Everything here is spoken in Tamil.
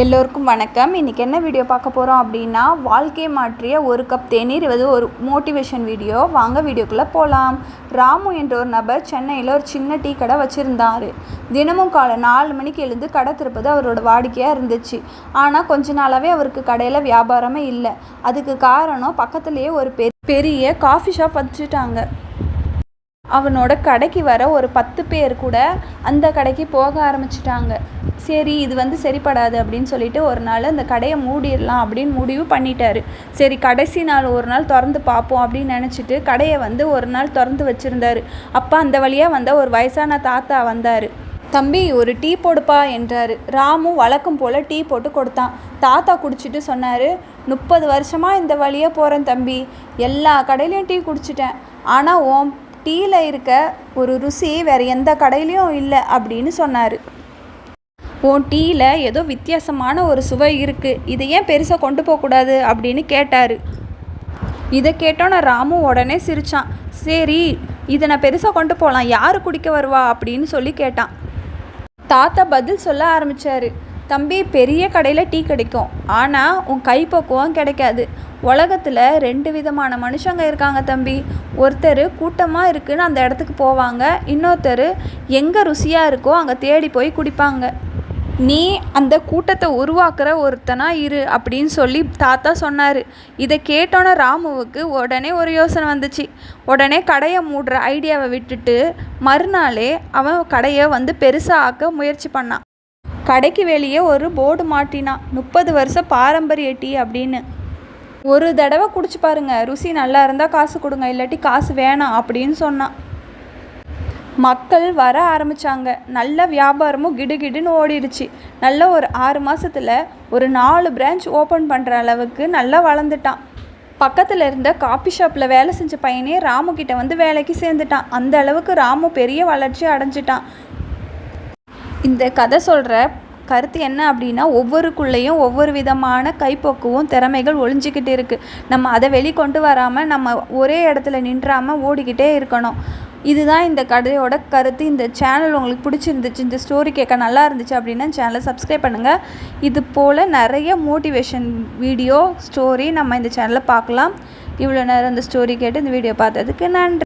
எல்லோருக்கும் வணக்கம். இன்றைக்கி என்ன வீடியோ பார்க்க போகிறோம் அப்படின்னா, வாழ்க்கையை மாற்றிய ஒரு கப் தேநீர். இது ஒரு மோட்டிவேஷன் வீடியோ. வாங்க வீடியோக்குள்ளே போகலாம். ராமு என்ற ஒரு நபர் சென்னையில் ஒரு சின்ன டீ கடை வச்சுருந்தார். தினமும் காலை 4 மணிக்கு எழுந்து கடை திறப்பது அவரோட வாடிக்கையாக இருந்துச்சு. ஆனால் கொஞ்ச நாளாகவே அவருக்கு கடையில் வியாபாரமே இல்லை. அதுக்கு காரணம் பக்கத்துலேயே ஒரு பெரிய காஃபி ஷாப் வச்சுட்டாங்க. அவனோட கடைக்கு வர ஒரு 10 பேர் கூட அந்த கடைக்கு போக ஆரம்பிச்சிட்டாங்க. சரி, இது சரிப்படாது அப்படின்னு சொல்லிட்டு ஒரு நாள் அந்த கடையை மூடிடலாம் அப்படின்னு முடிவு பண்ணிட்டாரு. சரி, கடைசி நாள் ஒரு நாள் திறந்து பார்ப்போம் அப்படின்னு நினச்சிட்டு கடையை ஒரு நாள் திறந்து வச்சுருந்தாரு. அப்போ அந்த வழியாக வந்த ஒரு வயசான தாத்தா வந்தார். தம்பி, ஒரு டீ போடுப்பா என்றார். ராமு வழக்கம் போல் டீ போட்டு கொடுத்தான். தாத்தா குடிச்சிட்டு சொன்னார், 30 வருஷமாக இந்த வழியாக போகிறேன் தம்பி. எல்லா கடையிலையும் டீ குடிச்சிட்டேன். ஆனால் டீயில் இருக்க ஒரு ருசி வேறு எந்த கடையிலையும் இல்லை அப்படின்னு சொன்னார். உன் டீயில் ஏதோ வித்தியாசமான ஒரு சுவை இருக்குது, இதை ஏன் பெருசாக கொண்டு போகக்கூடாது அப்படின்னு கேட்டார். இதை கேட்டோன்னே ராமு உடனே சிரித்தான். சரி, இதை நான் பெருசாக கொண்டு போகலாம், யார் குடிக்க வருவா அப்படின்னு சொல்லி கேட்டான். தாத்தா பதில் சொல்ல ஆரம்பித்தார். தம்பி, பெரிய கடையில் டீ கிடைக்கும், ஆனால் உன் கைப்பக்குவம் கிடைக்காது. உலகத்தில் 2 விதமான மனுஷங்க இருக்காங்க தம்பி. ஒருத்தர் கூட்டமாக இருக்குன்னு அந்த இடத்துக்கு போவாங்க, இன்னொருத்தர் எங்கே ருசியாக இருக்கோ அங்கே தேடி போய் குடிப்பாங்க. நீ அந்த கூட்டத்தை உருவாக்குற ஒருத்தனா இரு அப்படின்னு சொல்லி தாத்தா சொன்னார். இதை கேட்டோன்னே ராமுவுக்கு உடனே ஒரு யோசனை வந்துச்சு. உடனே கடையை மூடுற ஐடியாவை விட்டுட்டு மறுநாளே அவன் கடையை பெருசாக ஆக்க முயற்சி பண்ணான். கடைக்கு வெளியே ஒரு போர்டு மாட்டினான், 30 வருஷம் பாரம்பரிய டீ அப்படின்னு. ஒரு தடவை குடிச்சு பாருங்க, ருசி நல்லா இருந்தால் காசு கொடுங்க, இல்லாட்டி காசு வேணாம் அப்படின்னு சொன்னான். மக்கள் வர ஆரம்பித்தாங்க. நல்ல வியாபாரமும் கிடுகிடுன்னு ஓடிடுச்சு. நல்ல ஒரு 6 மாதத்தில் ஒரு 4 பிரான்ச் ஓப்பன் பண்ணுற அளவுக்கு நல்லா வளர்ந்துட்டான். பக்கத்தில் இருந்த காஃபி ஷாப்பில் வேலை செஞ்ச பையனே ராமுக்கிட்ட வேலைக்கு சேர்ந்துட்டான். அந்த அளவுக்கு ராமு பெரிய வளர்ச்சி அடைஞ்சிட்டான். இந்த கதை சொல்கிற கருத்து என்ன அப்படின்னா, ஒவ்வொருக்குள்ளேயும் ஒவ்வொரு விதமான கைப்பக்குவம் திறமைகள் ஒளிஞ்சிக்கிட்டு இருக்குது. நம்ம அதை வெளிக்கொண்டு வராமல் நம்ம ஒரே இடத்துல நின்றாமல் ஓடிக்கிட்டே இருக்கணும். இதுதான் இந்த கதையோட கருத்து. இந்த சேனல் உங்களுக்கு பிடிச்சிருந்துச்சு, இந்த ஸ்டோரி கேட்க நல்லா இருந்துச்சு அப்படின்னா சேனலை சப்ஸ்கிரைப் பண்ணுங்கள். இது போல் நிறைய மோட்டிவேஷன் வீடியோ ஸ்டோரி நம்ம இந்த சேனலில் பார்க்கலாம். இவ்வளோ நேரம் இந்த ஸ்டோரி கேட்டு இந்த வீடியோ பார்த்ததுக்கு நன்றி.